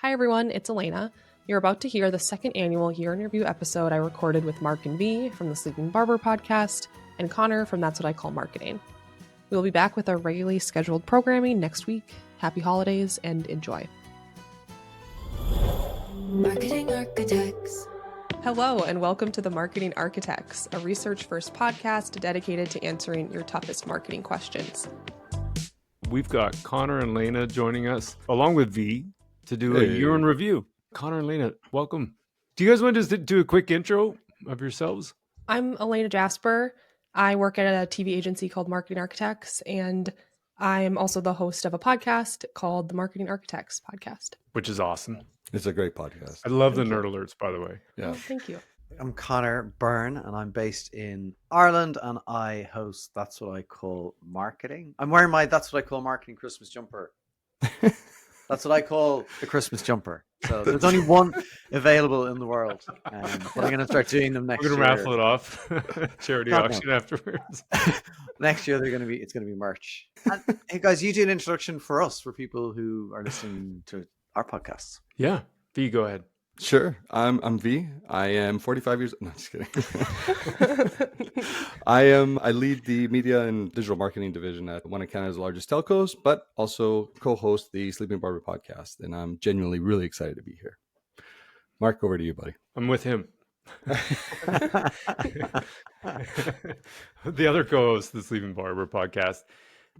Hi everyone, it's Elena. You're about to hear the second annual year in review episode I recorded with Marc and V from the Sleeping Barber podcast and Conor from That's What I Call Marketing. We will be back with our regularly scheduled programming next week. Happy holidays and enjoy. Marketing Architects. Hello and welcome to the Marketing Architects, a research-first podcast dedicated to answering your toughest marketing questions. We've got Conor and Elena joining us, along with V, to do a year in review. Conor and Elena, welcome. Do you guys want to just do a quick intro of yourselves? I'm Elena Jasper. I work at a TV agency called Marketing Architects, and I'm also the host of a podcast called the Marketing Architects Podcast. Which is awesome. It's a great podcast. I love the nerd alerts, by the way. Yeah. Oh, thank you. I'm Conor Byrne, and I'm based in Ireland, and I host That's What I Call Marketing. I'm wearing my That's What I Call Marketing Christmas jumper. That's what I call the Christmas jumper. So there's only one available in the world, but I'm going to start doing them next year. We're going to raffle it off. Charity auction afterwards. Next year, it's going to be merch. And, hey guys, you do an introduction for us, for people who are listening to our podcasts. Yeah. V, go ahead. Sure. I'm V. I am 45 years. No, just kidding. I lead the media and digital marketing division at one of Canada's largest telcos, but also co-host the Sleeping Barber podcast. And I'm genuinely really excited to be here. Marc, over to you, buddy. I'm with him. The other co-host of the Sleeping Barber podcast.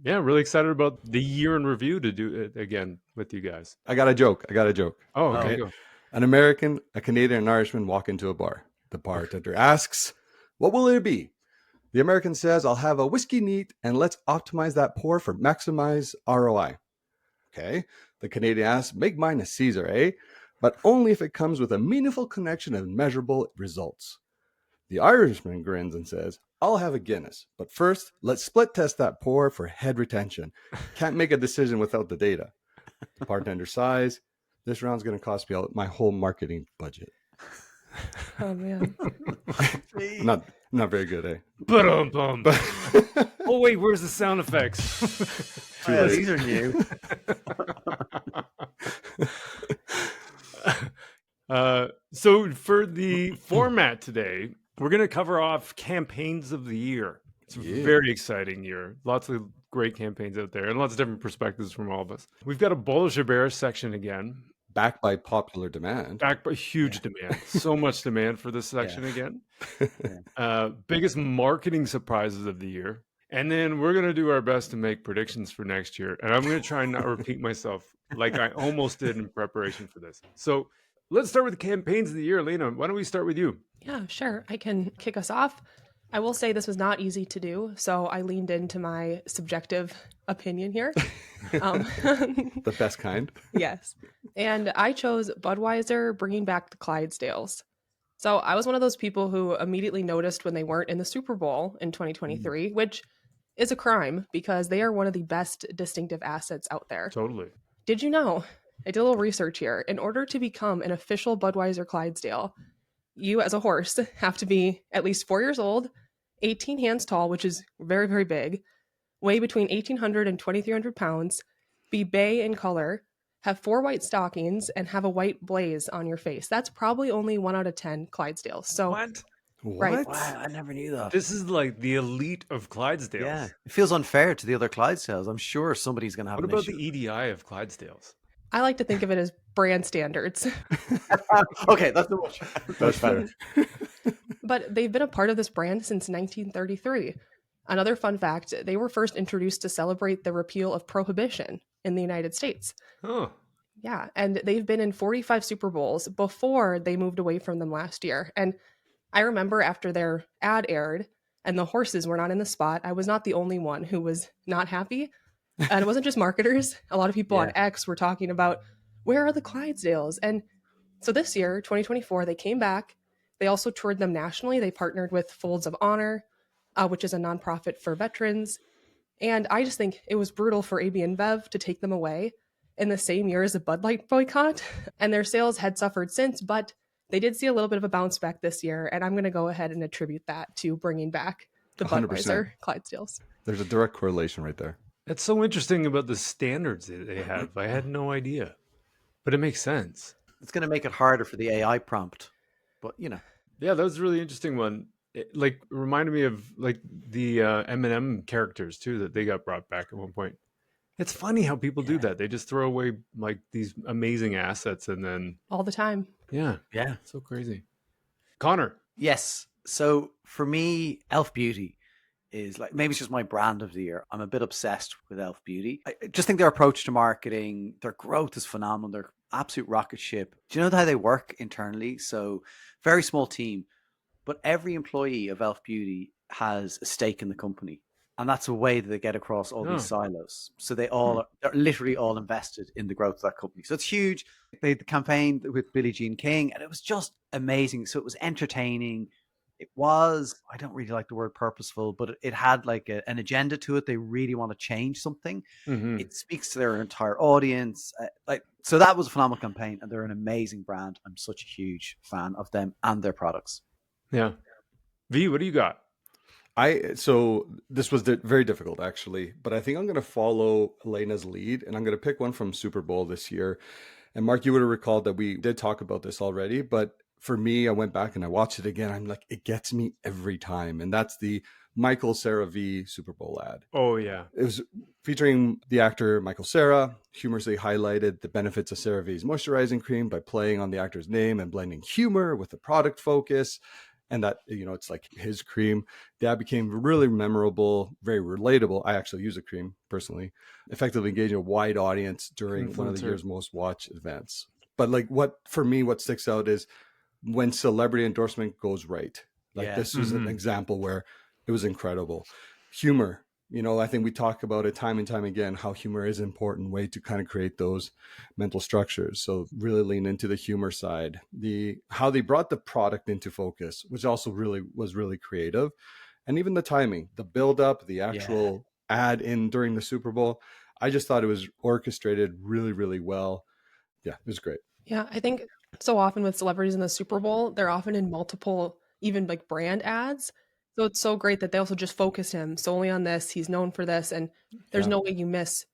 Yeah, really excited about the year in review to do it again with you guys. I got a joke. Oh, okay. Go. An American, a Canadian, and an Irishman walk into a bar. The bartender asks, "What will it be?" The American says, "I'll have a whiskey neat, and let's optimize that pour for maximize ROI. Okay. The Canadian asks, "Make mine a Caesar, eh? But only if it comes with a meaningful connection and measurable results." The Irishman grins and says, "I'll have a Guinness, but first, let's split test that pour for head retention. Can't make a decision without the data." The bartender sighs. "This round's going to cost me my whole marketing budget." Oh, man. Not very good, eh? Ba-dum-bum. Oh, wait, where's the sound effects? These are new. So for the format today, we're going to cover off campaigns of the year. It's a very exciting year. Lots of great campaigns out there and lots of different perspectives from all of us. We've got a bullish or bearish section again. Backed by popular demand. Backed by huge demand. So much demand for this section again. Biggest marketing surprises of the year. And then we're going to do our best to make predictions for next year. And I'm going to try and not repeat myself like I almost did in preparation for this. So let's start with the campaigns of the year. Elena, why don't we start with you? Yeah, sure. I can kick us off. I will say this was not easy to do, so I leaned into my subjective opinion here. The best kind. Yes. And I chose Budweiser bringing back the Clydesdales. So I was one of those people who immediately noticed when they weren't in the Super Bowl in 2023, which is a crime because they are one of the best distinctive assets out there. Totally. Did you know? I did a little research here. In order to become an official Budweiser Clydesdale, you as a horse have to be at least 4 years old, 18 hands tall, which is very, very big, weigh between 1,800 and 2,300 pounds, be bay in color, have 4 white stockings, and have a white blaze on your face. That's probably only 1 out of 10 Clydesdales. So, What? Right. Wow, I never knew that. This is like the elite of Clydesdales. Yeah, it feels unfair to the other Clydesdales. I'm sure somebody's going to have What an about issue. the EDI of Clydesdales? I like to think of it as brand standards. Okay, that's too much. That's fair. But they've been a part of this brand since 1933. Another fun fact, they were first introduced to celebrate the repeal of prohibition in the United States. Huh. Yeah, and they've been in 45 Super Bowls before they moved away from them last year. And I remember after their ad aired and the horses were not in the spot, I was not the only one who was not happy. And it wasn't just marketers. A lot of people on X were talking about, where are the Clydesdales? And so this year, 2024, they came back. They also toured them nationally. They partnered with Folds of Honor, which is a nonprofit for veterans. And I just think it was brutal for AB InBev to take them away in the same year as the Bud Light boycott. And their sales had suffered since, but they did see a little bit of a bounce back this year. And I'm going to go ahead and attribute that to bringing back the 100%. Budweiser Clydesdales. There's a direct correlation right there. That's so interesting about the standards that they have. I had no idea. But it makes sense. It's going to make it harder for the AI prompt, but Yeah, that was a really interesting one. It, like, reminded me of like the M&M characters too that they got brought back at one point. It's funny how people do that. They just throw away like these amazing assets and then all the time. yeah, yeah. so crazy. Connor. Yes. So for me, Elf Beauty is like, maybe it's just my brand of the year. I'm a bit obsessed with Elf Beauty. I just think their approach to marketing, their growth is phenomenal. They're absolute rocket ship. Do you know how they work internally? So very small team, but every employee of Elf Beauty has a stake in the company. And that's a way that they get across all these silos. So they're literally all invested in the growth of that company. So it's huge. They had the campaign with Billie Jean King, and it was just amazing. So it was entertaining. It was, I don't really like the word purposeful, but it had like an agenda to it. They really want to change something. Mm-hmm. It speaks to their entire audience. So that was a phenomenal campaign, and they're an amazing brand. I'm such a huge fan of them and their products. Yeah. V, what do you got? So this was very difficult actually, but I think I'm going to follow Elena's lead and I'm going to pick one from Super Bowl this year. And Marc, you would have recalled that we did talk about this already, but for me, I went back and I watched it again. I'm like, it gets me every time. And that's the Michael Cera V Super Bowl ad. Oh yeah. It was featuring the actor Michael Cera, humorously highlighted the benefits of CeraVe's moisturizing cream by playing on the actor's name and blending humor with the product focus. And that, it's like his cream. That became really memorable, very relatable. I actually use a cream personally, effectively engaging a wide audience during one of the year's most watched events. But like what sticks out is when celebrity endorsement goes right. Like this is an example where it was incredible. Humor. I think we talk about it time and time again, how humor is an important way to kind of create those mental structures. So really lean into the humor side, how they brought the product into focus, which also was really creative. And even the timing, the build up, the actual ad in during the Super Bowl. I just thought it was orchestrated really, really well. Yeah, it was great. Yeah, I think so often with celebrities in the Super Bowl, they're often in multiple, even like brand ads. So it's so great that they also just focus him solely on this. He's known for this, and there's no way you miss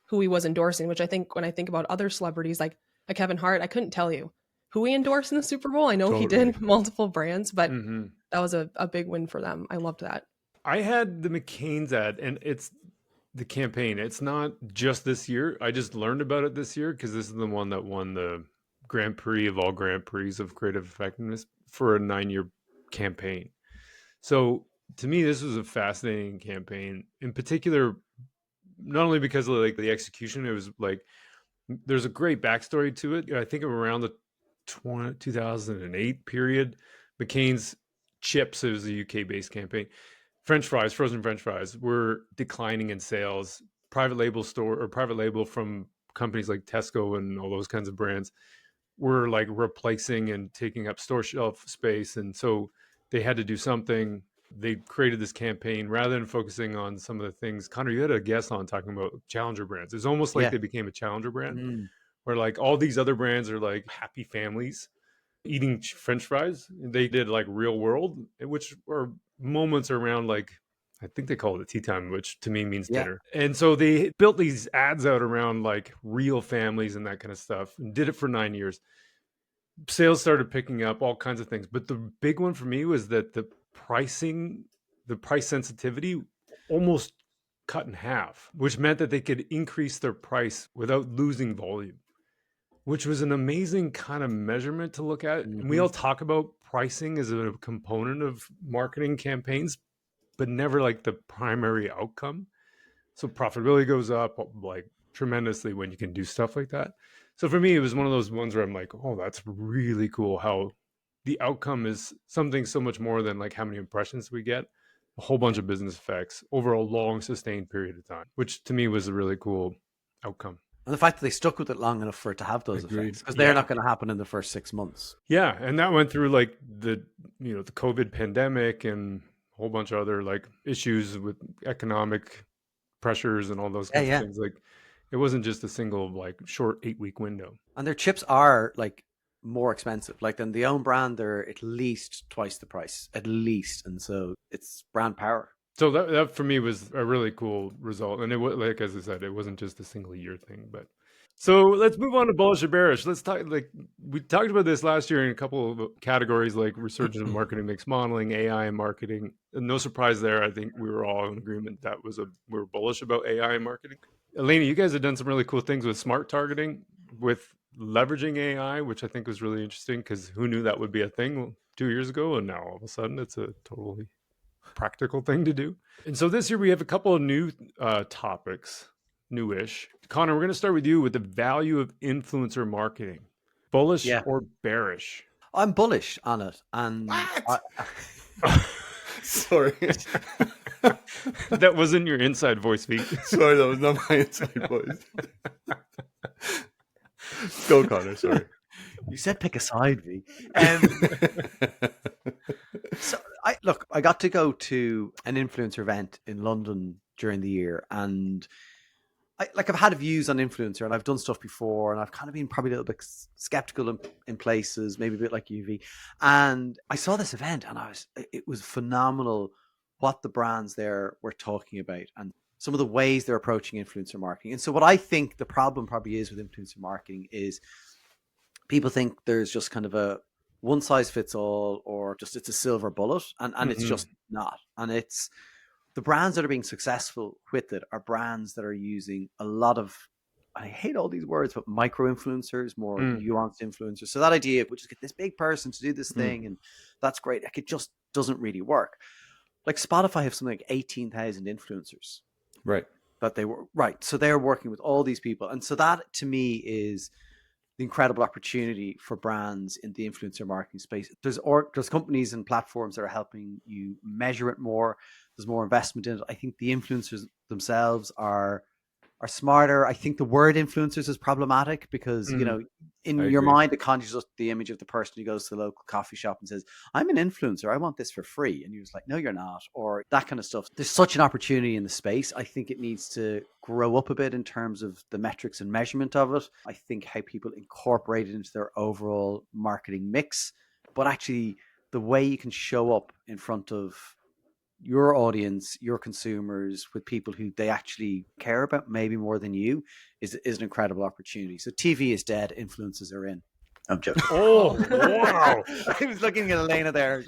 who he was endorsing, which I think when I think about other celebrities like a Kevin Hart, I couldn't tell you who he endorsed in the Super Bowl. I know he did multiple brands, but that was a big win for them. I loved that. I had the McCain's ad, and it's the campaign. It's not just this year. I just learned about it this year because this is the one that won the Grand Prix of all Grand Prix of creative effectiveness for a 9-year campaign. So to me, this was a fascinating campaign. In particular, not only because of like the execution, it was like there's a great backstory to it. I think around the 2008 period, McCain's chips, it was a UK-based campaign. Frozen French fries were declining in sales. Private label from companies like Tesco and all those kinds of brands were like replacing and taking up store shelf space. And so they had to do something. They created this campaign rather than focusing on some of the things. Connor, you had a guest on talking about challenger brands. It's almost like they became a challenger brand where like all these other brands are like happy families eating French fries. They did like real world, which are moments around like, I think they call it tea time, which to me means dinner. And so they built these ads out around like real families and that kind of stuff and did it for 9 years. Sales started picking up, all kinds of things. But the big one for me was that the price sensitivity almost cut in half, which meant that they could increase their price without losing volume, which was an amazing kind of measurement to look at. And we all talk about pricing as a component of marketing campaigns, but never like the primary outcome. So profitability goes up like tremendously when you can do stuff like that. So for me, it was one of those ones where I'm like, oh, that's really cool how the outcome is something so much more than like how many impressions we get, a whole bunch of business effects over a long sustained period of time, which to me was a really cool outcome. And the fact that they stuck with it long enough for it to have those effects, because they're not going to happen in the first 6 months. Yeah. And that went through like the COVID pandemic and a whole bunch of other like issues with economic pressures and all those kinds of things. Like it wasn't just a single like short 8-week window. And their chips are like more expensive. Like than the own brand, they're at least twice the price, at least. And so it's brand power. So that for me was a really cool result. And it was, like, as I said, it wasn't just a single year thing, but So let's move on to bullish or bearish. Let's talk, like we talked about this last year in a couple of categories like resurgence of marketing, mix modeling, AI and marketing. And no surprise there. I think we were all in agreement that we were bullish about AI and marketing. Elena, you guys have done some really cool things with smart targeting, with leveraging AI, which I think was really interesting because who knew that would be a thing 2 years ago? And now all of a sudden it's a totally practical thing to do. And so this year we have a couple of new topics, newish. Conor, we're going to start with you with the value of influencer marketing. Bullish or bearish? I'm bullish on it. And Sorry. That wasn't your inside voice, Pete. Sorry, that was not my inside voice. Go, Conor. Sorry. You said pick a side, V. So I got to go to an influencer event in London during the year, and I've had views on influencer, and I've done stuff before, and I've kind of been probably a little bit skeptical in places, maybe a bit like UV. And I saw this event, and it was phenomenal what the brands there were talking about and some of the ways they're approaching influencer marketing. And so what I think the problem probably is with influencer marketing is people think there's just kind of a one size fits all, or just it's a silver bullet, and it's just not. And it's the brands that are being successful with it are brands that are using a lot of, I hate all these words, but micro influencers, more nuanced influencers. So that idea, which is get this big person to do this thing, and that's great. Like, it just doesn't really work. Like Spotify have something like 18,000 influencers. Right. That they were right. So they're working with all these people. And so that to me is the incredible opportunity for brands in the influencer marketing space. There's companies and platforms that are helping you measure it more. There's more investment in it. I think the influencers themselves are smarter. I think the word influencers is problematic because, you know, in your mind, it conjures up the image of the person who goes to the local coffee shop and says, I'm an influencer, I want this for free. And you're just like, no, you're not, or that kind of stuff. There's such an opportunity in the space. I think it needs to grow up a bit in terms of the metrics and measurement of it. I think how people incorporate it into their overall marketing mix, but actually the way you can show up in front of your audience, your consumers, with people who they actually care about maybe more than you is an incredible opportunity. So TV is dead, influencers are in. I'm joking. Oh, wow. I was looking at Elena there.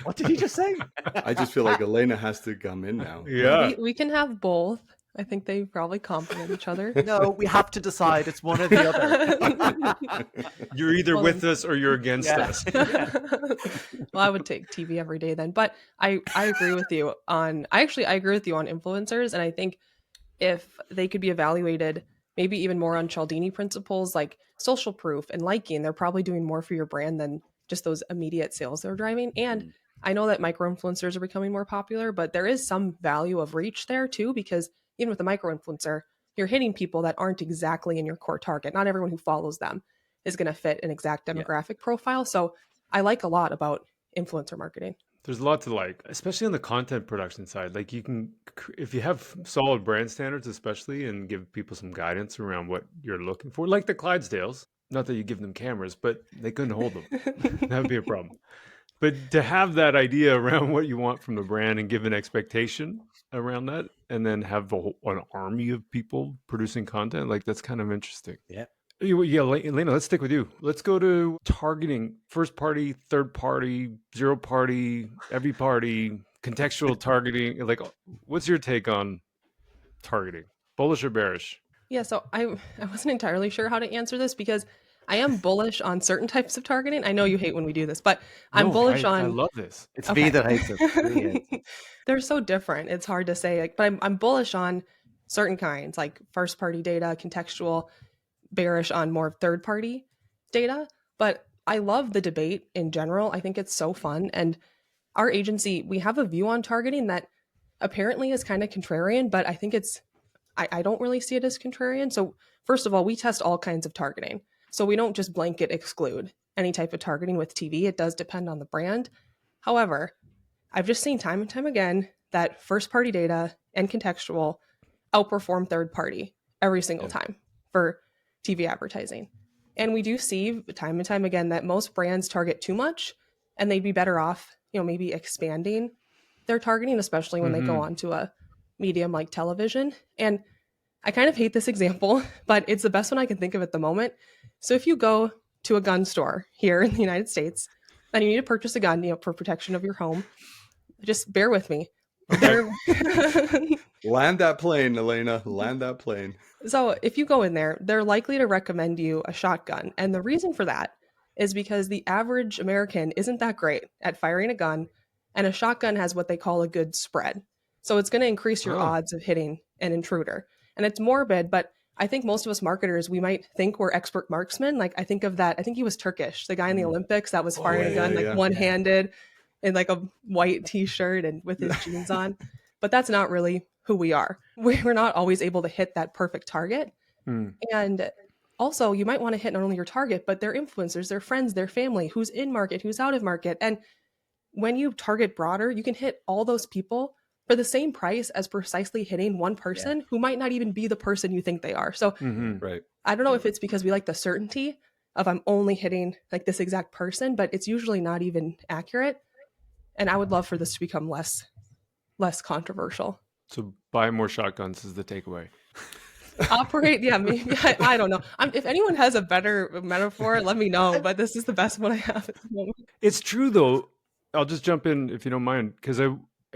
What did he just say? I just feel like Elena has to come in now. Yeah. We can have both. I think they probably complement each other. No, we have to decide. It's one or the other. You're either with us or you're against us. Well, I would take TV every day then. But I agree with you on, I agree with you on influencers. And I think if they could be evaluated maybe even more on Cialdini principles like social proof and liking, they're probably doing more for your brand than just those immediate sales they're driving. And I know that micro influencers are becoming more popular, but there is some value of reach there too, because even with a micro influencer, you're hitting people that aren't exactly in your core target. Not everyone who follows them is going to fit an exact demographic profile. So I like a lot about influencer marketing. There's a lot to like, especially on the content production side. Like you can, if you have solid brand standards, especially, and give people some guidance around what you're looking for, like the Clydesdales, not that you give them cameras, but they couldn't hold them. That would be a problem. But to have that idea around what you want from the brand and give an expectation around that, and then have an army of people producing content, like that's kind of interesting. Yeah. Yeah, Elena, let's stick with you. Let's go to targeting first party, third party, zero party, every party, contextual targeting. Like, what's your take on targeting? Bullish or bearish? Yeah, so I wasn't entirely sure how to answer this because I am bullish on certain types of targeting. I know you hate when we do this, but I'm bullish on. I love this. It's me that hates it. They're so different. It's hard to say, like, but I'm bullish on certain kinds, like first party data, contextual. Bearish on more third party data. But I love the debate in general. I think it's so fun. And our agency, we have a view on targeting that apparently is kind of contrarian, but I think I don't really see it as contrarian. So first of all, we test all kinds of targeting. So we don't just blanket exclude any type of targeting with TV. It does depend on the brand. However, I've just seen time and time again that first party data and contextual outperform third party every single time for TV advertising. And we do see time and time again that most brands target too much and they'd be better off, maybe expanding their targeting, especially when they go onto a medium like television. And I kind of hate this example, but it's the best one I can think of at the moment. So if you go to a gun store here in the United States and you need to purchase a gun, for protection of your home, just bear with me. Okay. Land that plane, Elena. Land that plane. So if you go in there, they're likely to recommend you a shotgun. And the reason for that is because the average American isn't that great at firing a gun, and a shotgun has what they call a good spread. So it's going to increase your odds of hitting an intruder. And it's morbid, but I think most of us marketers, we might think we're expert marksmen. Like I think of that, I think he was Turkish, the guy in the Olympics that was firing a gun one-handed in like a white t-shirt and with his jeans on. But that's not really who we are. We're not always able to hit that perfect target. And also you might want to hit not only your target, but their influencers, their friends, their family, who's in market, who's out of market. And when you target broader, you can hit all those people for the same price as precisely hitting one person who might not even be the person you think they are. So Right. I don't know if it's because we like the certainty of I'm only hitting like this exact person, but it's usually not even accurate. And I would love for this to become less controversial. So buy more shotguns is the takeaway. Operate, maybe. I don't know. If anyone has a better metaphor, let me know. But this is the best one I have at the moment. It's true, though. I'll just jump in if you don't mind, because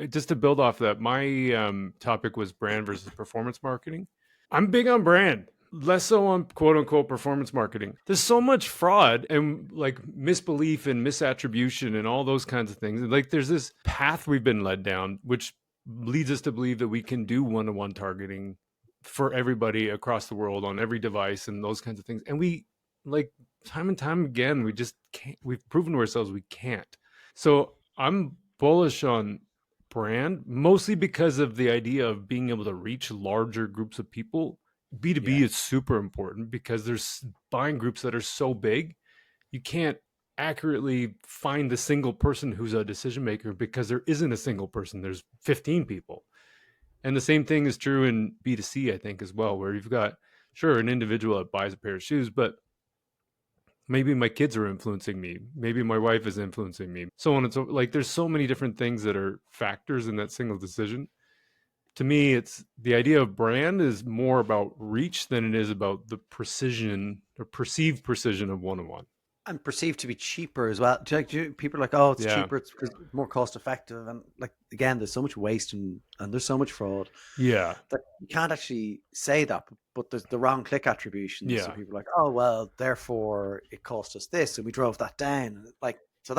just to build off that, my topic was brand versus performance marketing. I'm big on brand, less so on quote unquote performance marketing. There's so much fraud and like misbelief and misattribution and all those kinds of things. Like there's this path we've been led down, which leads us to believe that we can do one-to-one targeting for everybody across the world on every device and those kinds of things. And we, like, time and time again, we just can't. We've proven to ourselves we can't. So I'm bullish on brand, mostly because of the idea of being able to reach larger groups of people. B2B is super important because there's buying groups that are so big, you can't accurately find the single person who's a decision maker because there isn't a single person. There's 15 people. And the same thing is true in B2C, I think, as well, where you've got, sure, an individual that buys a pair of shoes, but maybe my kids are influencing me. Maybe my wife is influencing me. So on and so, like, there's so many different things that are factors in that single decision. To me, it's the idea of brand is more about reach than it is about the precision or perceived precision of one-on-one. And perceived to be cheaper as well. People are like, oh, it's cheaper, it's more cost effective. And like, again, there's so much waste and there's so much fraud. Yeah. That you can't actually say that, but there's the wrong click attribution. Yeah. So people are like, oh, well, therefore it cost us this and we drove that down. Like, so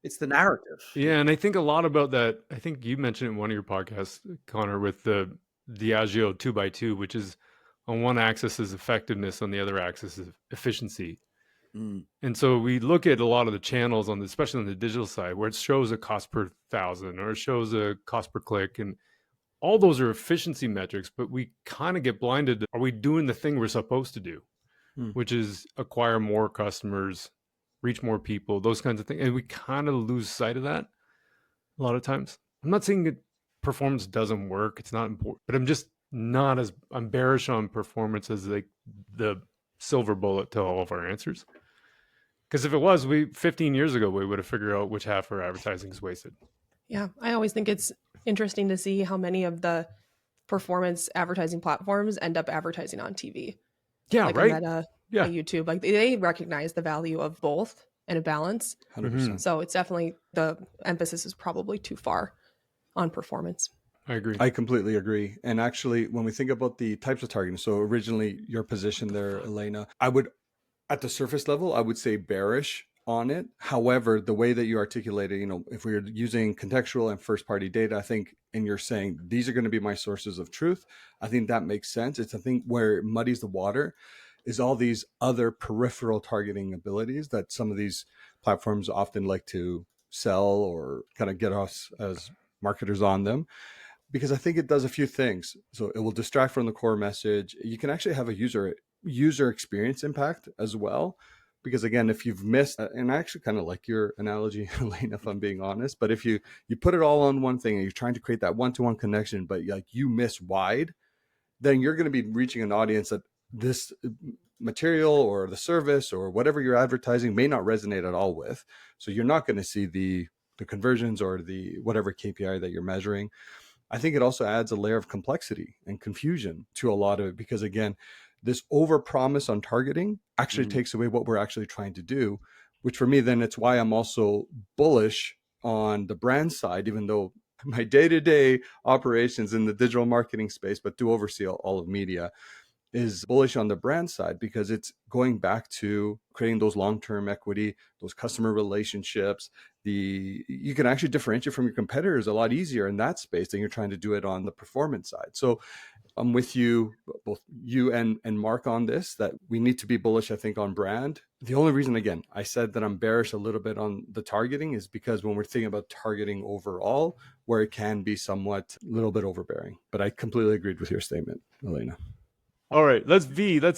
it's the narrative. Yeah. And I think a lot about that. I think you mentioned it in one of your podcasts, Connor, with the Diageo 2x2, which is on one axis is effectiveness, on the other axis is efficiency. And so we look at a lot of the channels especially on the digital side, where it shows a cost per thousand or it shows a cost per click, and all those are efficiency metrics, but we kind of get blinded. Are we doing the thing we're supposed to do, which is acquire more customers, reach more people, those kinds of things? And we kind of lose sight of that a lot of times. I'm not saying that performance doesn't work. It's not important, but I'm bearish on performance as like the silver bullet to all of our answers. Because if it was, 15 years ago, we would have figured out which half our advertising is wasted. Yeah, I always think it's interesting to see how many of the performance advertising platforms end up advertising on TV. Yeah, like right. Meta, YouTube, like they recognize the value of both and a balance. 100%. So it's definitely, the emphasis is probably too far on performance. I agree. I completely agree. And actually, when we think about the types of targeting, so originally your position there, Elena, at the surface level, I would say bearish on it. However, the way that you articulate it, if we're using contextual and first party data, I think, and you're saying these are going to be my sources of truth, I think that makes sense. It's, I think, where it muddies the water is all these other peripheral targeting abilities that some of these platforms often like to sell or kind of get us as marketers on them. Because I think it does a few things. So it will distract from the core message. You can actually have a user experience impact as well. Because again, if you've missed, and I actually kind of like your analogy, Elena, if I'm being honest, but if you put it all on one thing and you're trying to create that one-to-one connection, but like you miss wide, then you're going to be reaching an audience that this material or the service or whatever you're advertising may not resonate at all with. So you're not going to see the conversions or the whatever KPI that you're measuring. I think it also adds a layer of complexity and confusion to a lot of it, because again, this overpromise on targeting actually takes away what we're actually trying to do, which for me, then it's why I'm also bullish on the brand side, even though my day-to-day operations in the digital marketing space, but do oversee all of media, is bullish on the brand side, because it's going back to creating those long-term equity, those customer relationships. You can actually differentiate from your competitors a lot easier in that space than you're trying to do it on the performance side. So I'm with you, both you and Marc, on this, that we need to be bullish, I think, on brand. The only reason, again, I said that I'm bearish a little bit on the targeting is because when we're thinking about targeting overall, where it can be somewhat a little bit overbearing. But I completely agreed with your statement, Elena. All right, let's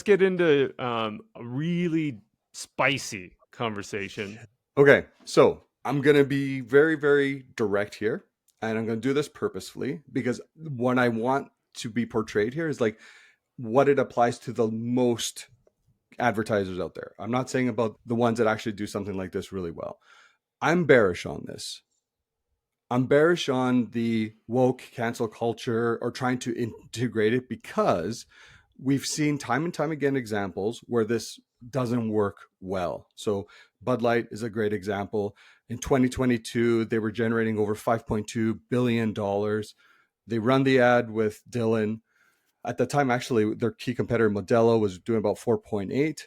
get into a really spicy conversation. Okay, so I'm going to be very, very direct here, and I'm going to do this purposefully, because what I want to be portrayed here is like what it applies to the most advertisers out there. I'm not saying about the ones that actually do something like this really well. I'm bearish on this. I'm bearish on the woke cancel culture or trying to integrate it, because we've seen time and time again examples where this doesn't work well. So Bud Light is a great example. In 2022, they were generating over $5.2 billion. They run the ad with Dylan. At the time, actually, their key competitor, Modelo, was doing about 4.8.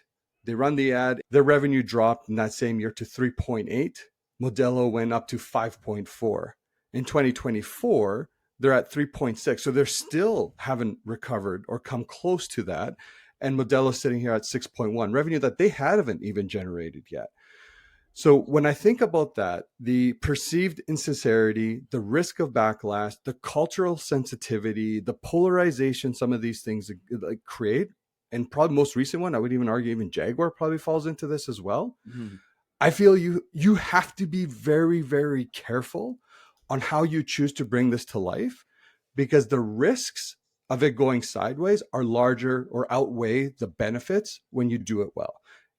They run the ad. Their revenue dropped in that same year to 3.8. Modelo went up to 5.4. In 2024, they're at 3.6. So they still haven't recovered or come close to that. And Modelo's sitting here at 6.1, revenue that they haven't even generated yet. So when I think about that, the perceived insincerity, the risk of backlash, the cultural sensitivity, the polarization some of these things like create, and probably most recent one, I would even argue even Jaguar probably falls into this as well. I feel you have to be very, very careful on how you choose to bring this to life, because the risks of it going sideways are larger or outweigh the benefits when you do it well.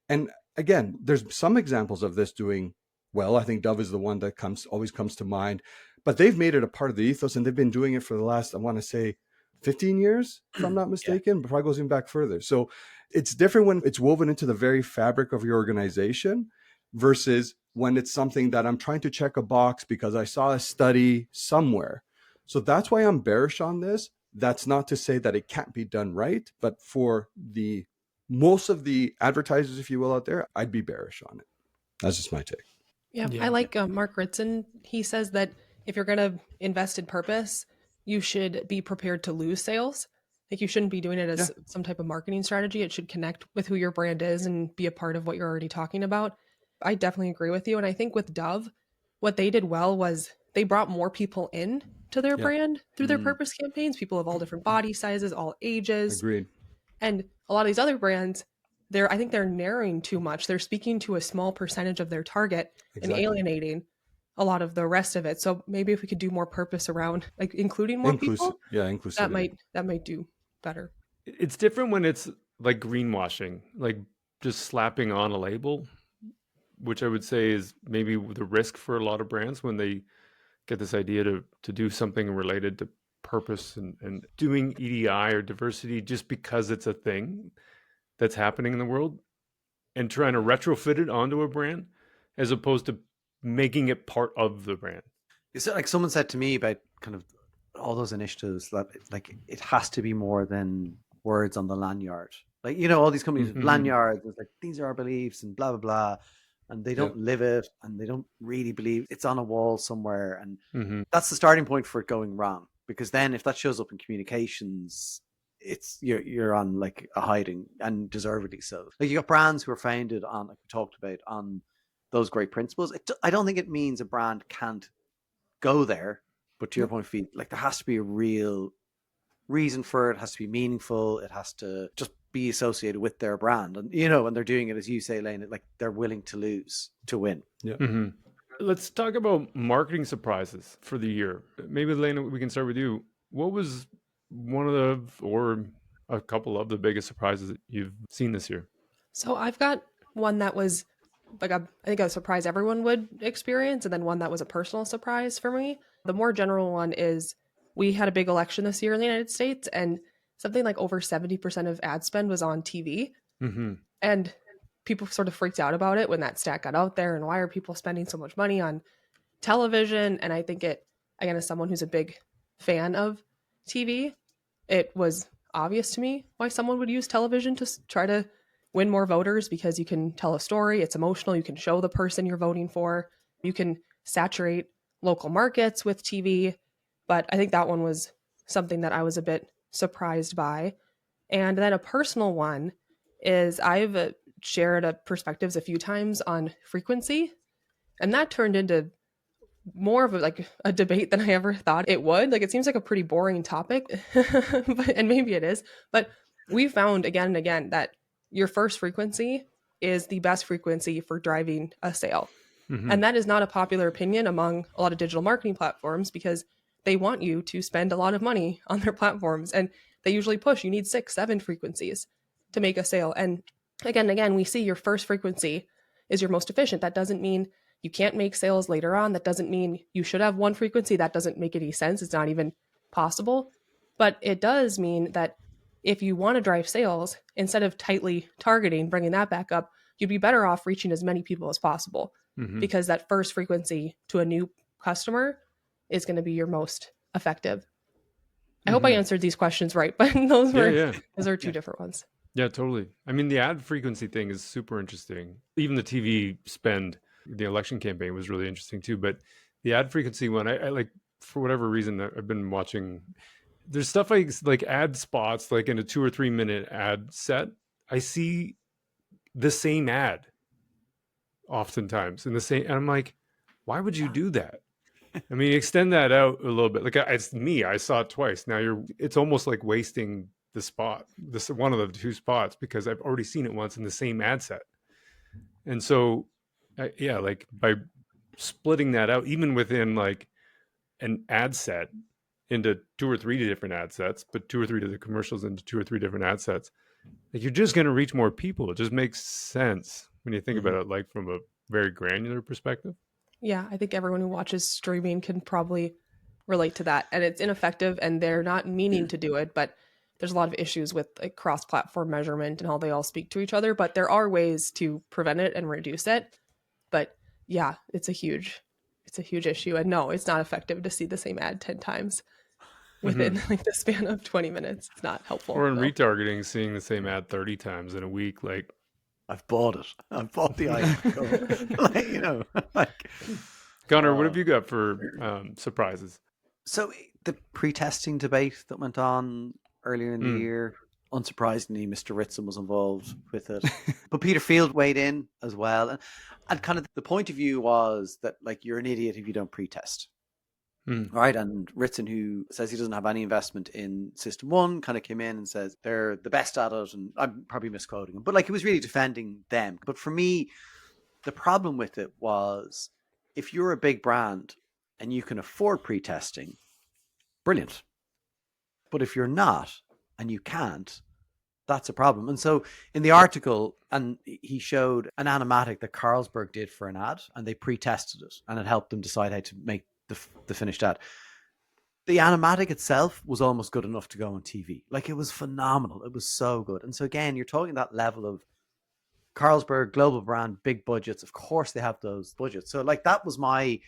And again, there's some examples of this doing well. I think Dove is the one that always comes to mind, but they've made it a part of the ethos, and they've been doing it for the last, I want to say 15 years, if I'm not mistaken, but probably goes even back further. So it's different when it's woven into the very fabric of your organization versus when it's something that I'm trying to check a box because I saw a study somewhere. So that's why I'm bearish on this. That's not to say that it can't be done right, but for the most of the advertisers, if you will, out there, I'd be bearish on it. That's just my take. Yeah. I like Marc Ritson. He says that if you're going to invest in purpose, you should be prepared to lose sales. Like, you shouldn't be doing it as some type of marketing strategy. It should connect with who your brand is and be a part of what you're already talking about. I definitely agree with you. And I think with Dove, what they did well was they brought more people in to their brand through their purpose campaigns, people of all different body sizes, all ages. Agreed. And a lot of these other brands, I think they're narrowing too much. They're speaking to a small percentage of their target and alienating a lot of the rest of it. So maybe if we could do more purpose around, like, including more people, inclusivity. that might do better. It's different when it's like greenwashing, like just slapping on a label, which I would say is maybe the risk for a lot of brands when they get this idea to do something related to purpose and doing EDI or diversity just because it's a thing that's happening in the world, and trying to retrofit it onto a brand as opposed to making it part of the brand. Is it like someone said to me about kind of all those initiatives that like it has to be more than words on the lanyard? Like, you know, all these companies with lanyards, it's like, these are our beliefs and blah, blah, blah. And they don't live it, and they don't really believe it's on a wall somewhere. And that's the starting point for it going wrong. Because then if that shows up in communications, it's you're on like a hiding, and deservedly so. Like, you got brands who are founded on, like we talked about, on those great principles. I don't think it means a brand can't go there, but to your point, Pete, like, there has to be a real reason for it. It has to be meaningful. It has to just be associated with their brand. And, you know, and they're doing it, as you say, Elena, like, they're willing to lose to win. Let's talk about marketing surprises for the year. Maybe, Elena, we can start with you. What was one of the, or a couple of the biggest surprises that you've seen this year? So I've got one that was like I think a surprise everyone would experience, and then one that was a personal surprise for me. The more general one is we had a big election this year in the United States, and something like over 70% of ad spend was on TV. Mm-hmm. And people sort of freaked out about it when that stat got out there. And why are people spending so much money on television? And I think it, again, as someone who's a big fan of TV, it was obvious to me why someone would use television to try to win more voters, because you can tell a story, it's emotional, you can show the person you're voting for, you can saturate local markets with TV. But I think that one was something that I was a bit surprised by. And then a personal one is I've shared perspectives a few times on frequency, and that turned into more of a debate than I ever thought it would. Like, it seems like a pretty boring topic, and maybe it is, but we found again and again that your first frequency is the best frequency for driving a sale. Mm-hmm. And that is not a popular opinion among a lot of digital marketing platforms, because they want you to spend a lot of money on their platforms, and they usually push you need 6-7 frequencies to make a sale. And again, we see your first frequency is your most efficient. That doesn't mean you can't make sales later on. That doesn't mean you should have one frequency. That doesn't make any sense. It's not even possible. But it does mean that if you want to drive sales, instead of tightly targeting, bringing that back up, you'd be better off reaching as many people as possible, Mm-hmm. because that first frequency to a new customer is going to be your most effective. I hope I answered these questions right, but those are two different ones. Yeah, totally. I mean, the ad frequency thing is super interesting. Even the TV spend, the election campaign was really interesting too. But the ad frequency one, I like, for whatever reason, I've been watching. There's stuff like ad spots, like in a 2 or 3 minute ad set. I see the same ad oftentimes in the same, and I'm like, why would you do that? I mean, extend that out a little bit. Like, it's me, I saw it twice. Now it's almost like wasting the spot, one of the two spots, because I've already seen it once in the same ad set. And so, like by splitting that out, even within like an ad set into 2 or 3 different ad sets, but 2 or 3 of the commercials into 2 or 3 different ad sets, like, you're just going to reach more people. It just makes sense when you think about it, like from a very granular perspective. Yeah, I think everyone who watches streaming can probably relate to that. And it's ineffective, and they're not meaning to do it, but there's a lot of issues with like cross-platform measurement and how they all speak to each other. But there are ways to prevent it and reduce it. But yeah, it's a huge issue. And no, it's not effective to see the same ad 10 times within like the span of 20 minutes. It's not helpful. Or in retargeting, seeing the same ad 30 times in a week, like, I've bought it. I've bought the item. Conor, what have you got for surprises? So the pre-testing debate that went on earlier in the year, unsurprisingly, Mr. Ritson was involved with it. But Peter Field weighed in as well. And kind of the point of view was that, like, you're an idiot if you don't pre-test. Right. And Ritson, who says he doesn't have any investment in System 1, kind of came in and says they're the best at it. And I'm probably misquoting him, but like, he was really defending them. But for me, the problem with it was, if you're a big brand and you can afford pre-testing, brilliant. But if you're not and you can't, that's a problem. And so in the article, and he showed an animatic that Carlsberg did for an ad, and they pre-tested it, and it helped them decide how to make the finished ad. The animatic itself was almost good enough to go on TV. Like, it was phenomenal. It was so good. And so again, you're talking that level of Carlsberg, global brand, big budgets. Of course they have those budgets. So like, that was I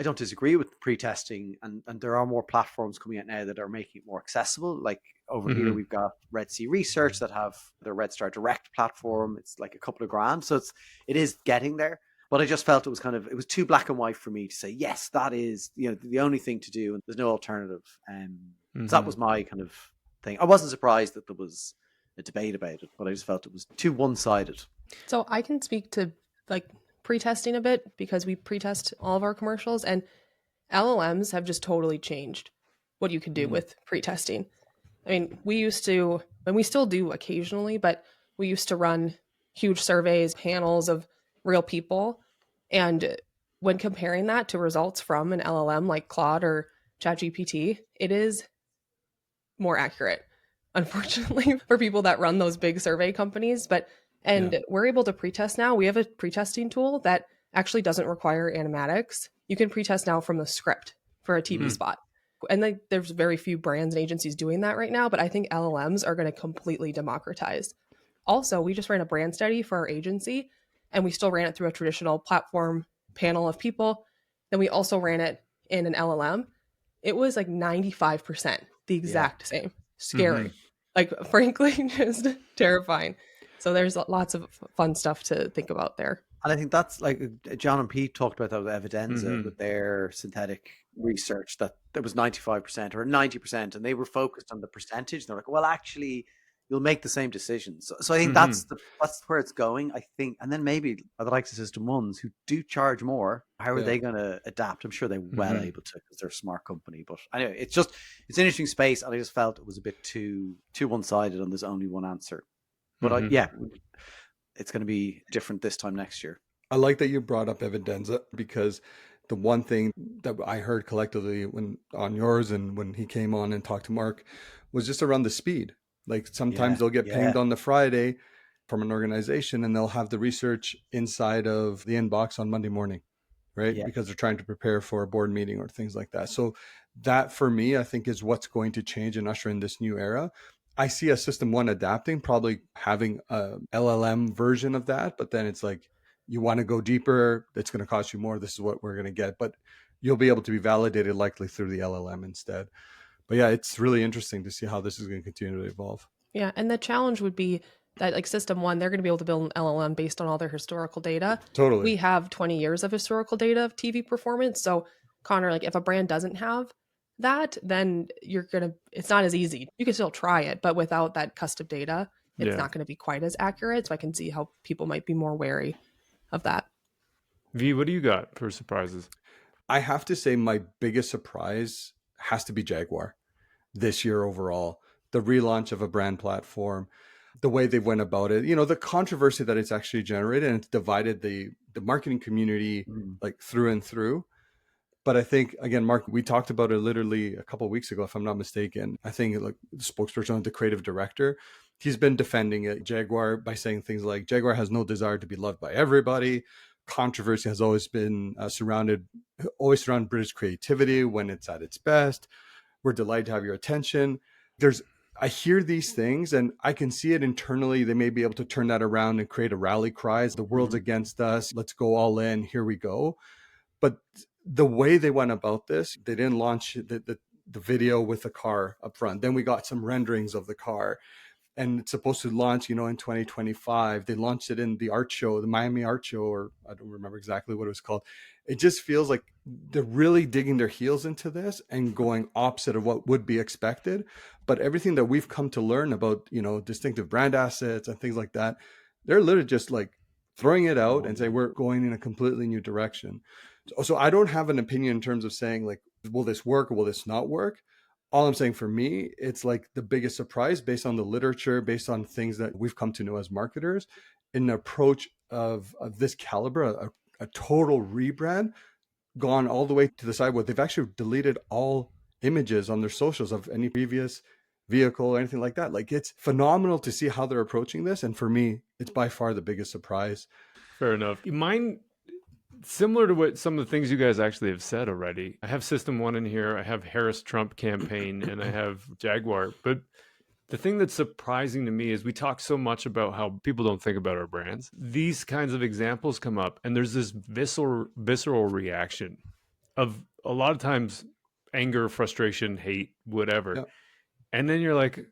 don't disagree with pre-testing, and there are more platforms coming out now that are making it more accessible. Like over here, we've got Red Sea Research that have their Red Star Direct platform. It's like a couple of grand. So it is getting there. But I just felt it was too black and white for me to say, yes, that is, the only thing to do, and there's no alternative. So that was my kind of thing. I wasn't surprised that there was a debate about it, but I just felt it was too one-sided. So I can speak to like pre-testing a bit, because we pre-test all of our commercials, and LLMs have just totally changed what you can do with pre-testing. I mean, we used to, and we still do occasionally, but we used to run huge surveys, panels of real people. And when comparing that to results from an LLM like Claude or ChatGPT, it is more accurate, unfortunately, for people that run those big survey companies. We're able to pretest now. We have a pretesting tool that actually doesn't require animatics. You can pretest now from the script for a TV spot. And like there's very few brands and agencies doing that right now, but I think LLMs are going to completely democratize. Also, we just ran a brand study for our agency, and we still ran it through a traditional platform panel of people. Then we also ran it in an LLM. It was like 95% the exact same. Scary. Like, frankly, just terrifying. So there's lots of fun stuff to think about there. And I think that's like John and Pete talked about that with Evidenza with their synthetic research, that there was 95% or 90%, and they were focused on the percentage. They're like, well, actually, you'll make the same decisions. So I think that's where it's going, I think. And then maybe the likes of System Ones who do charge more, how are they going to adapt? I'm sure they're well able to, because they're a smart company. But anyway, it's an interesting space, and I just felt it was a bit too one-sided, and there's only one answer. But it's going to be different this time next year. I like that you brought up Evidenza, because the one thing that I heard collectively when on yours and when he came on and talked to Marc was just around the speed. Like sometimes they'll get pinged on the Friday from an organization, and they'll have the research inside of the inbox on Monday morning, right? Yeah. Because they're trying to prepare for a board meeting or things like that. So that, for me, I think is what's going to change and usher in this new era. I see a System One adapting, probably having a LLM version of that, but then it's like, you want to go deeper, it's going to cost you more. This is what we're going to get, but you'll be able to be validated likely through the LLM instead. But yeah, it's really interesting to see how this is going to continue to evolve. Yeah, and the challenge would be that like System One, they're going to be able to build an LLM based on all their historical data. Totally. We have 20 years of historical data of TV performance. So Conor, like if a brand doesn't have that, then it's not as easy. You can still try it, but without that custom data, it's not going to be quite as accurate. So I can see how people might be more wary of that. V, what do you got for surprises? I have to say my biggest surprise has to be Jaguar this year overall. The relaunch of a brand platform, the way they went about it, the controversy that it's actually generated, and it's divided the marketing community like through and through. But I think, again, Marc, we talked about it literally a couple of weeks ago, if I'm not mistaken. I think like the spokesperson, the creative director, he's been defending it, Jaguar, by saying things like Jaguar has no desire to be loved by everybody. Controversy has always been surrounded British creativity when it's at its best. We're delighted to have your attention. I hear these things and I can see it internally. They may be able to turn that around and create a rally cry. The world's against us. Let's go all in. Here we go. But the way they went about this, they didn't launch the video with the car up front. Then we got some renderings of the car, and it's supposed to launch, in 2025. They launched it in the art show, the Miami Art Show, or I don't remember exactly what it was called. It just feels like they're really digging their heels into this and going opposite of what would be expected. But everything that we've come to learn about, distinctive brand assets and things like that, they're literally just like throwing it out and say, we're going in a completely new direction. So I don't have an opinion in terms of saying like, will this work or will this not work? All I'm saying, for me, it's like the biggest surprise based on the literature, based on things that we've come to know as marketers, in an approach of this caliber, a total rebrand, gone all the way to the side where they've actually deleted all images on their socials of any previous vehicle or anything like that. Like, it's phenomenal to see how they're approaching this. And for me, it's by far the biggest surprise. Fair enough. Mine, similar to what some of the things you guys actually have said already. I have System One in here. I have Harris Trump campaign, and I have Jaguar. But the thing that's surprising to me is we talk so much about how people don't think about our brands. These kinds of examples come up, and there's this visceral reaction of a lot of times anger, frustration, hate, whatever. Yep. And then you're like,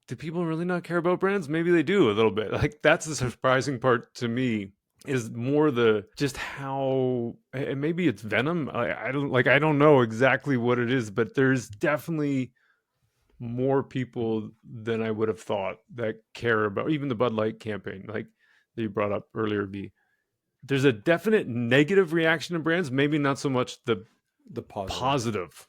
do people really not care about brands? Maybe they do a little bit. Like, that's the surprising part to me, is more just how, and maybe it's venom. I don't know exactly what it is, but there's definitely more people than I would have thought that care about even the Bud Light campaign, like that you brought up earlier, B. There's a definite negative reaction to brands, maybe not so much the positive.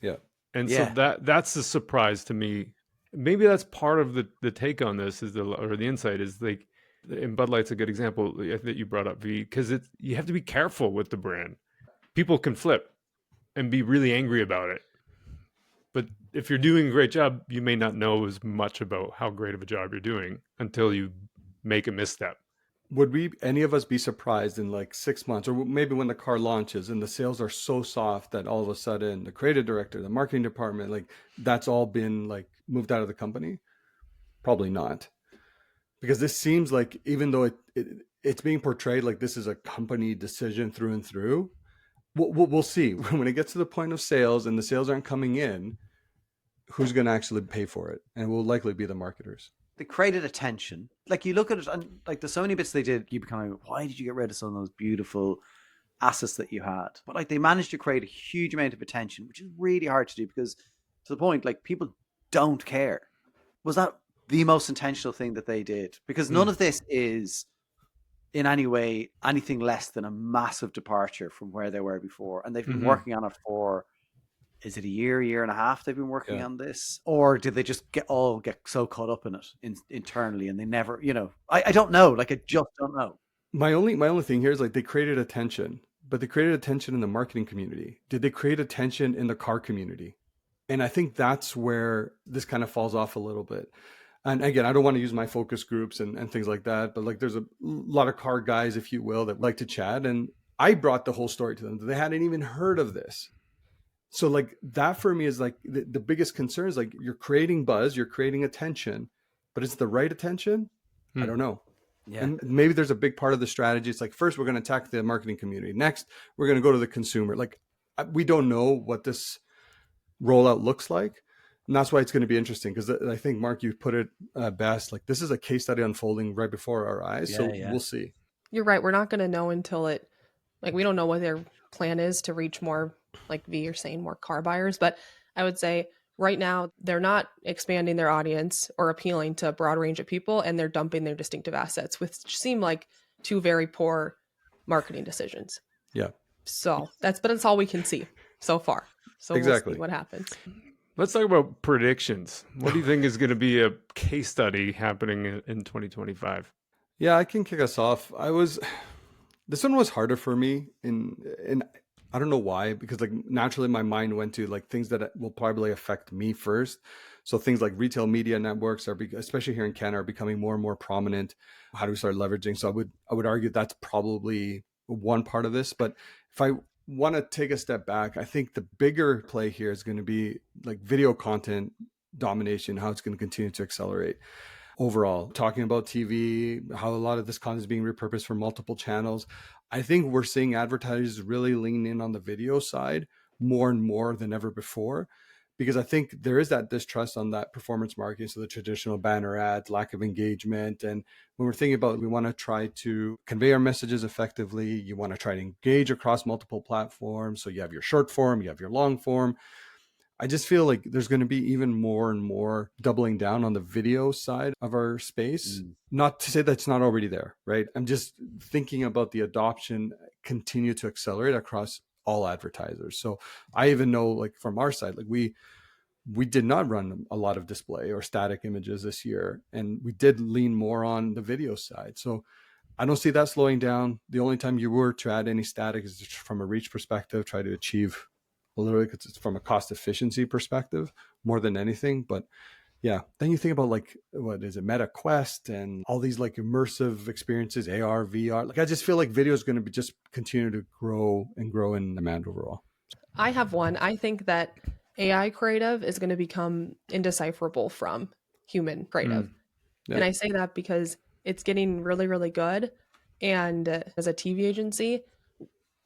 Yeah. And so that's a surprise to me. Maybe that's part of the take on this, or the insight is like, and Bud Light's a good example that you brought up, V, because you have to be careful with the brand. People can flip and be really angry about it. But if you're doing a great job, you may not know as much about how great of a job you're doing until you make a misstep. would we, any of us, be surprised in like 6 months, or maybe when the car launches and the sales are so soft that all of a sudden the creative director, the marketing department, like that's all been like moved out of the company? Probably not, because this seems like, even though it's being portrayed like this is a company decision through and through, we'll see when it gets to the point of sales and the sales aren't coming in, who's going to actually pay for it, and it will likely be the marketers. They created attention. Like you look at it, and like there's so many bits they did. You become like, why did you get rid of some of those beautiful assets that you had? But like they managed to create a huge amount of attention, which is really hard to do, because to the point, like people don't care. Was that the most intentional thing that they did? Because none of this is in any way anything less than a massive departure from where they were before. And they've been working on it for, is it a year and a half they've been working on this? Or did they just get so caught up in it internally and they never, I don't know. Like, I just don't know. My only thing here is like they created attention, but they created attention in the marketing community. Did they create attention in the car community? And I think that's where this kind of falls off a little bit. And again, I don't want to use my focus groups and things like that, but like there's a lot of car guys, if you will, that like to chat. And I brought the whole story to them. They hadn't even heard of this. So like that for me is like the biggest concern is like you're creating buzz, you're creating attention, but it's the right attention? I don't know. Yeah. And maybe there's a big part of the strategy. It's like, first we're going to attack the marketing community. Next, we're going to go to the consumer. Like we don't know what this rollout looks like. And that's why it's going to be interesting, because I think, Marc, you put it best. Like this is a case study unfolding right before our eyes. So we'll see. You're right. We're not going to know until we don't know what their plan is to reach more, like V, you're saying, more car buyers. But I would say right now, they're not expanding their audience or appealing to a broad range of people, and they're dumping their distinctive assets, which seem like two very poor marketing decisions. Yeah. So that's all we can see so far. So exactly. We'll see what happens. Let's talk about predictions. What do you think is going to be a case study happening in 2025? Yeah, I can kick us off. This one was harder for me in I don't know why, because like naturally my mind went to like things that will probably affect me first. So things like retail media networks especially here in Canada, are becoming more and more prominent. How do we start leveraging? So I would argue that's probably one part of this. But if I want to take a step back, I think the bigger play here is going to be like video content domination, how it's going to continue to accelerate. Overall, talking about TV, how a lot of this content is being repurposed for multiple channels. I think we're seeing advertisers really lean in on the video side more and more than ever before, because I think there is that distrust on that performance marketing. So the traditional banner ads, lack of engagement. And when we're thinking about, we want to try to convey our messages effectively. You want to try to engage across multiple platforms. So you have your short form, you have your long form. I just feel like there's going to be even more and more doubling down on the video side of our space. Not to say that's not already there, right? I'm just thinking about the adoption continue to accelerate across all advertisers. So I even know, like from our side, like we did not run a lot of display or static images this year, and we did lean more on the video side. So I don't see that slowing down. The only time you were to add any static is from a reach perspective, try to achieve a little bit, because it's from a cost efficiency perspective more than anything. But yeah, then you think about like, what is it, Meta Quest and all these like immersive experiences, AR, VR. Like I just feel like video is going to be just continue to grow and grow in demand overall. I have one. I think that AI creative is going to become indecipherable from human creative. Yeah. And I say that because it's getting really, really good. And as a TV agency,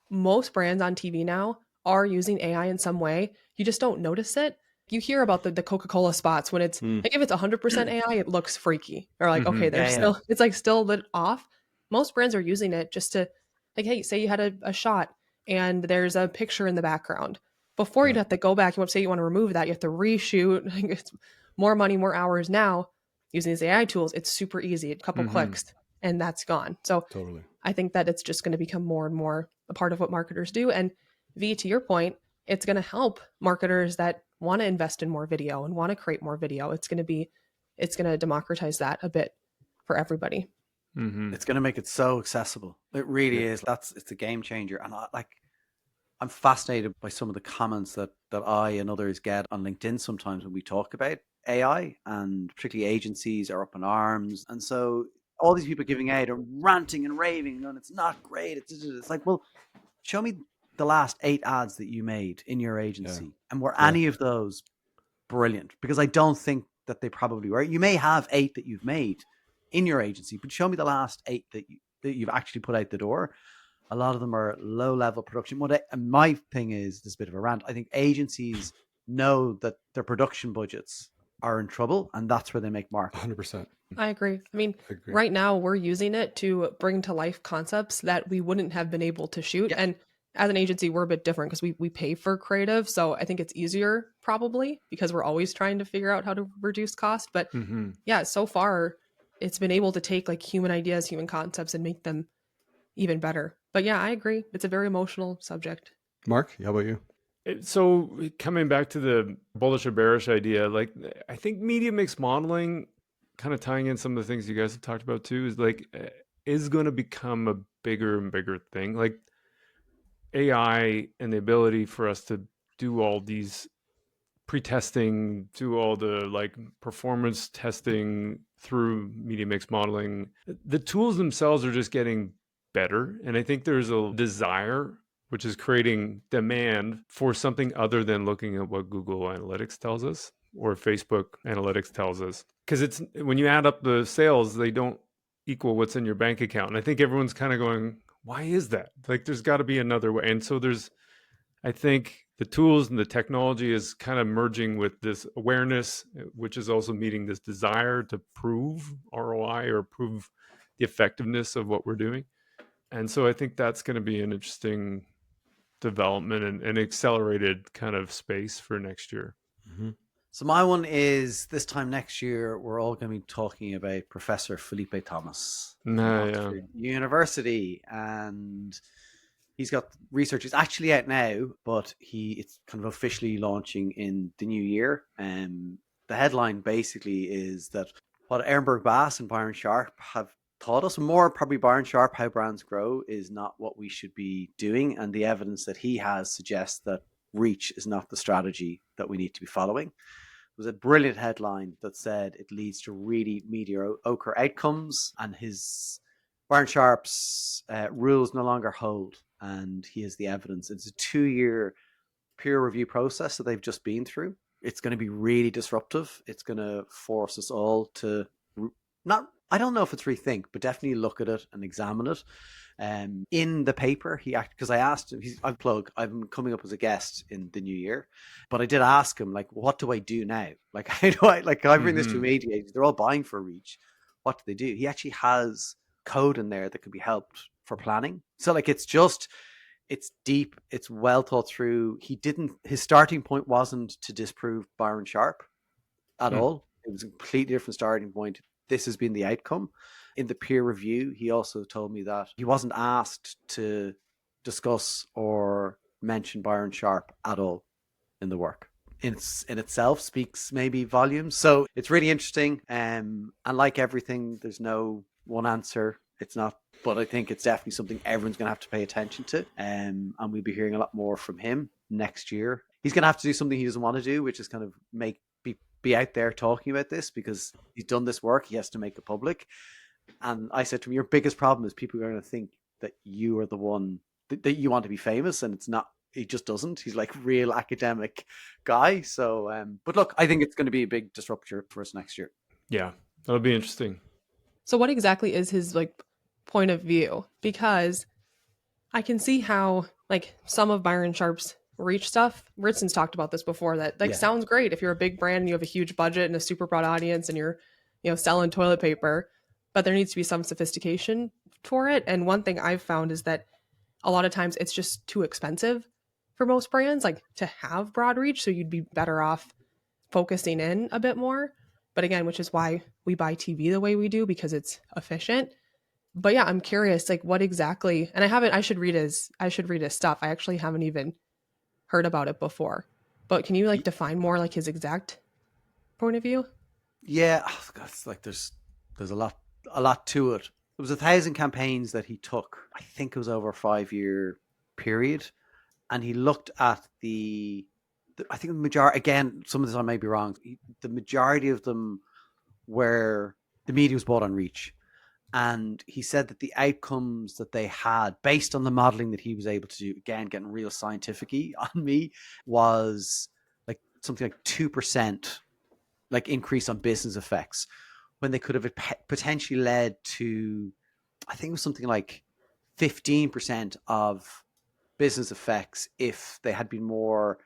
most brands on TV now are using AI in some way. You just don't notice it. You hear about the Coca-Cola spots when it's like, if it's 100% AI, it looks freaky. Or like, okay, there's it's like still lit off. Most brands are using it just to like, hey, say you had a shot and there's a picture in the background. Before you'd have to go back, you want to say you want to remove that, you have to reshoot. It's more money, more hours. Now using these AI tools, it's super easy. A couple clicks and that's gone. So totally. I think that it's just going to become more and more a part of what marketers do. And V, to your point, it's going to help marketers that want to invest in more video and want to create more video. It's going to democratize that a bit for everybody. It's going to make it so accessible. It really is. It's a game changer. And I'm fascinated by some of the comments that I and others get on LinkedIn sometimes when we talk about AI, and particularly agencies are up in arms. And so all these people giving out and ranting and raving, and it's not great. It's like, well, show me the last 8 ads that you made in your agency, and were any of those brilliant? Because I don't think that they probably were. You may have 8 that you've made in your agency, but show me the last 8 that you've actually put out the door. A lot of them are low level production. And my thing is, this bit of a rant, I think agencies know that their production budgets are in trouble, and that's where they make mark. 100%. I agree. I mean, right now we're using it to bring to life concepts that we wouldn't have been able to shoot. And as an agency, we're a bit different because we pay for creative. So I think it's easier probably because we're always trying to figure out how to reduce cost. But yeah, so far it's been able to take like human ideas, human concepts, and make them even better. But yeah, I agree. It's a very emotional subject. Marc, how about you? So coming back to the bullish or bearish idea, like I think media mix modeling, kind of tying in some of the things you guys have talked about too, is like is going to become a bigger and bigger thing. Like AI and the ability for us to do all these pre-testing, do all the like performance testing through media mix modeling. The tools themselves are just getting better, and I think there's a desire, which is creating demand for something other than looking at what Google Analytics tells us or Facebook Analytics tells us. Because it's when you add up the sales, they don't equal what's in your bank account. And I think everyone's kind of going, why is that? Like, there's got to be another way. And so I think the tools and the technology is kind of merging with this awareness, which is also meeting this desire to prove ROI or prove the effectiveness of what we're doing. And so I think that's going to be an interesting development and an accelerated kind of space for next year. So my one is, this time next year, we're all going to be talking about Professor Felipe Thomas from Oxford University, and he's got research. It's actually out now, but it's kind of officially launching in the new year. And the headline basically is that what Ehrenberg Bass and Byron Sharp have taught us, more probably Byron Sharp, how brands grow is not what we should be doing, and the evidence that he has suggests that reach is not the strategy that we need to be following. It was a brilliant headline that said it leads to really mediocre outcomes, and Byron Sharp's rules no longer hold, and he has the evidence. It's a 2-year peer review process that they've just been through. It's going to be really disruptive. It's going to force us all to I don't know if it's rethink, but definitely look at it and examine it. In the paper, because I asked him, I'm coming up as a guest in the new year, but I did ask him, like, what do I do now? Like, how do I bring this to a media? They're all buying for reach. What do they do? He actually has code in there that could be helped for planning. So like, it's deep. It's well thought through. His starting point wasn't to disprove Byron Sharp at all. It was a completely different starting point. This has been the outcome. In the peer review, he also told me that he wasn't asked to discuss or mention Byron Sharp at all in the work. In itself speaks maybe volumes. So it's really interesting. And like everything, there's no one answer. It's not, but I think it's definitely something everyone's going to have to pay attention to. And we'll be hearing a lot more from him next year. He's going to have to do something he doesn't want to do, which is kind of be out there talking about this, because he's done this work. He has to make it public. And I said to him, your biggest problem is people are going to think that you are the one that you want to be famous, and it's not. He just doesn't. He's like real academic guy. So, but look, I think it's going to be a big disruptor for us next year. Yeah, that'll be interesting. So what exactly is his like point of view? Because I can see how like some of Byron Sharp's reach stuff, Ritson's talked about this before, that like sounds great if you're a big brand and you have a huge budget and a super broad audience and you're, selling toilet paper, but there needs to be some sophistication for it. And one thing I've found is that a lot of times it's just too expensive for most brands, like to have broad reach. So you'd be better off focusing in a bit more. But again, which is why we buy TV the way we do, because it's efficient. But yeah, I'm curious, like what exactly, and I should read his stuff. I actually haven't even heard about it before, but can you like define more like his exact point of view? Yeah, it's like there's a lot to it. There was 1,000 campaigns that he took. I think it was over a 5-year period, and he looked at I think the majority, again, some of this I may be wrong. The majority of them were the media was bought on reach, And he said that the outcomes that they had based on the modeling that he was able to do, again, getting real scientific-y on me, was like something like 2% like increase on business effects, when they could have potentially led to, I think it was something like 15% of business effects if they had been more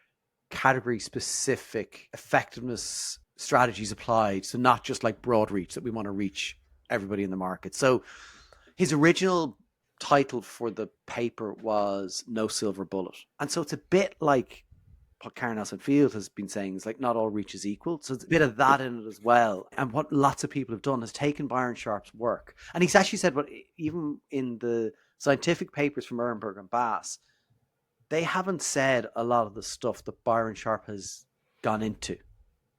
category specific effectiveness strategies applied. So not just like broad reach, that we want to reach everybody in the market. So his original title for the paper was No Silver Bullet. And so it's a bit like what Karen Nelson Field has been saying, is like not all reach is equal. So it's a bit of that in it as well. And what lots of people have done is taken Byron Sharp's work. And he's actually said, what even in the scientific papers from Ehrenberg and Bass, they haven't said a lot of the stuff that Byron Sharp has gone into,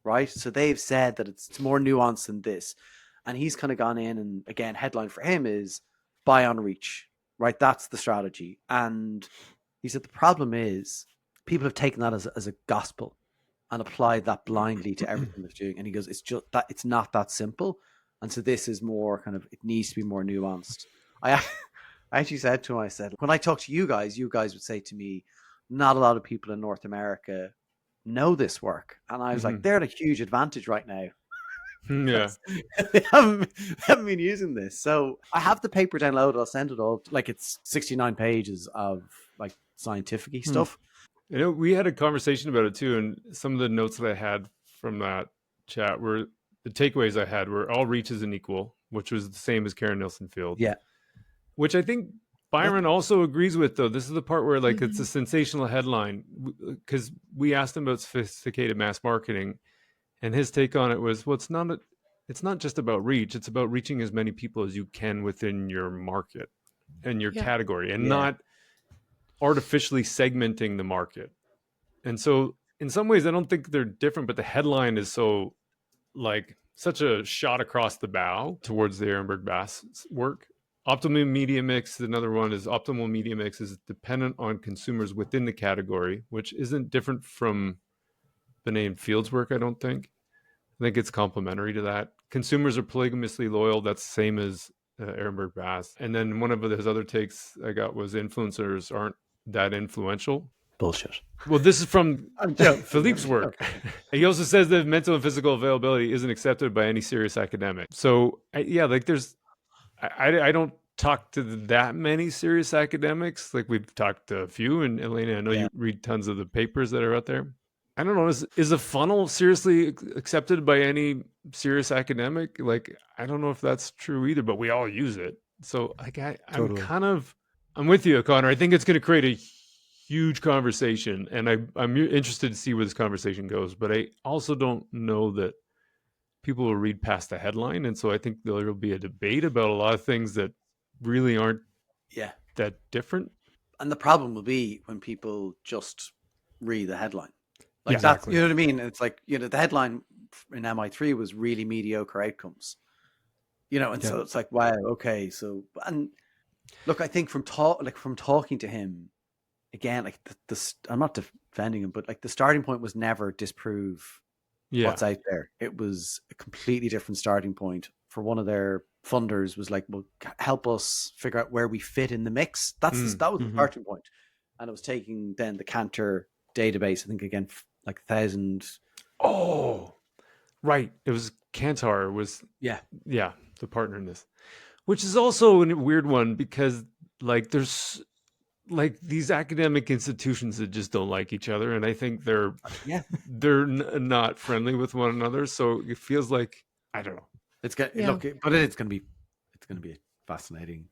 right? So they've said that it's more nuanced than this. And he's kind of gone in, and again, headline for him is buy on reach, right? That's the strategy. And he said the problem is people have taken that as a gospel and applied that blindly to everything they're doing. And he goes, it's just that it's not that simple. And so this is more kind of, it needs to be more nuanced. I actually said to him, I said, when I talk to you guys would say to me, not a lot of people in North America know this work. And I was like, they're at a huge advantage right now. Yeah. they haven't been using this. So I have the paper downloaded. I'll send it all. Like, it's 69 pages of like scientific stuff. You know, we had a conversation about it too. And some of the notes that I had from that chat were, the takeaways I had were all reach isn't equal, which was the same as Karen Nelson Field. Yeah. Which I think Byron also agrees with, though. This is the part where like it's a sensational headline, because we asked him about sophisticated mass marketing, and his take on it was, well, it's not just about reach. It's about reaching as many people as you can within your market and your category, and not artificially segmenting the market. And so in some ways, I don't think they're different, but the headline is so like such a shot across the bow towards the Ehrenberg Bass work. Optimal media mix, another one, is optimal media mix is dependent on consumers within the category, which isn't different from the name Fields work, I don't think. I think it's complementary to that. Consumers are polygamously loyal. That's the same as Ehrenberg Bass. And then one of his other takes I got was influencers aren't that influential. Bullshit. Well, this is from Philippe's work. He also says that mental and physical availability isn't accepted by any serious academic. So like there's, I don't talk to that many serious academics. Like we've talked to a few, and Elena, I know you read tons of the papers that are out there. I don't know. Is a funnel seriously accepted by any serious academic? Like, I don't know if that's true either, but we all use it. So like, I'm with you, Connor. I think it's going to create a huge conversation, and I'm interested to see where this conversation goes, but I also don't know that people will read past the headline. And so I think there will be a debate about a lot of things that really aren't that different. And the problem will be when people just read the headline. Like Exactly. that's, you know what I mean? It's like, the headline in MI3 was really mediocre outcomes, and so it's like, wow, okay. So, and look, I think from talking to him again, like I'm not defending him, but like the starting point was never disprove what's out there. It was a completely different starting point. For one of their funders was like, well, help us figure out where we fit in the mix. That was the starting point. And it was taking then the Cantor database, I think again, like 1,000. Oh, right. It was Kantar was the partner in this, which is also a weird one because like there's like these academic institutions that just don't like each other, and I think they're not friendly with one another. So it feels like, I don't know. It's going to be a fascinating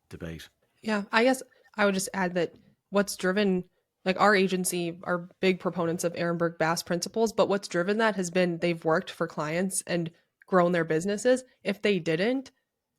debate. Yeah, I guess I would just add that what's driven, like our agency are big proponents of Ehrenberg Bass principles, but what's driven that has been they've worked for clients and grown their businesses. If they didn't,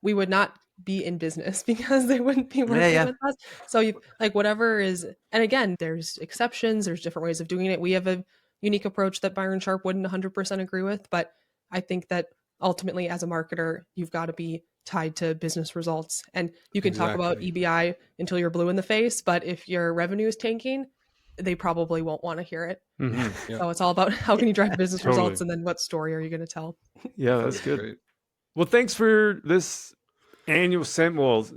we would not be in business because they wouldn't be working with us. So whatever is, and again, there's exceptions, there's different ways of doing it. We have a unique approach that Byron Sharp wouldn't 100% agree with, but I think that ultimately as a marketer, you've got to be tied to business results. And you can talk about EBI until you're blue in the face, but if your revenue is tanking, they probably won't want to hear it. So it's all about how can you drive business results, and then what story are you going to tell? Yeah, that's good. Well, thanks for this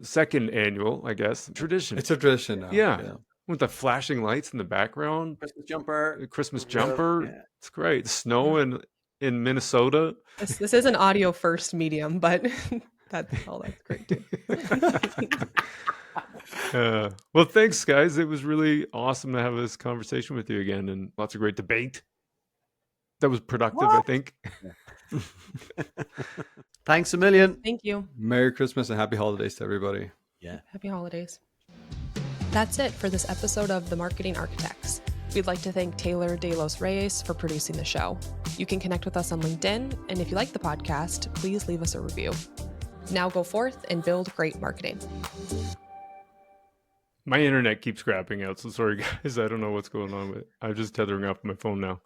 second annual, I guess, tradition. It's a tradition now. Yeah. With the flashing lights in the background. Christmas jumper. The Christmas jumper. Yeah. It's great. Snow in Minnesota. This is an audio first medium, but that's great too. Well, thanks, guys. It was really awesome to have this conversation with you again, and lots of great debate. That was productive, I think. Thanks a million. Thank you. Merry Christmas and happy holidays to everybody. Yeah. Happy holidays. That's it for this episode of The Marketing Architects. We'd like to thank Taylor Douros Reyes for producing the show. You can connect with us on LinkedIn, and if you like the podcast, please leave us a review. Now go forth and build great marketing. My internet keeps crapping out, so sorry, guys. I don't know what's going on with it. I'm just tethering off my phone now.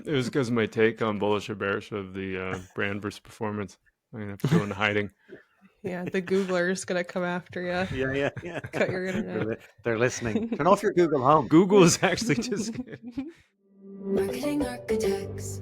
It was because of my take on bullish or bearish of the brand versus performance. I'm going to have to go into hiding. Yeah, the Googler's going to come after you. Yeah. Cut your internet. They're listening. Turn off your Google Home. Google is actually just... Marketing Architects.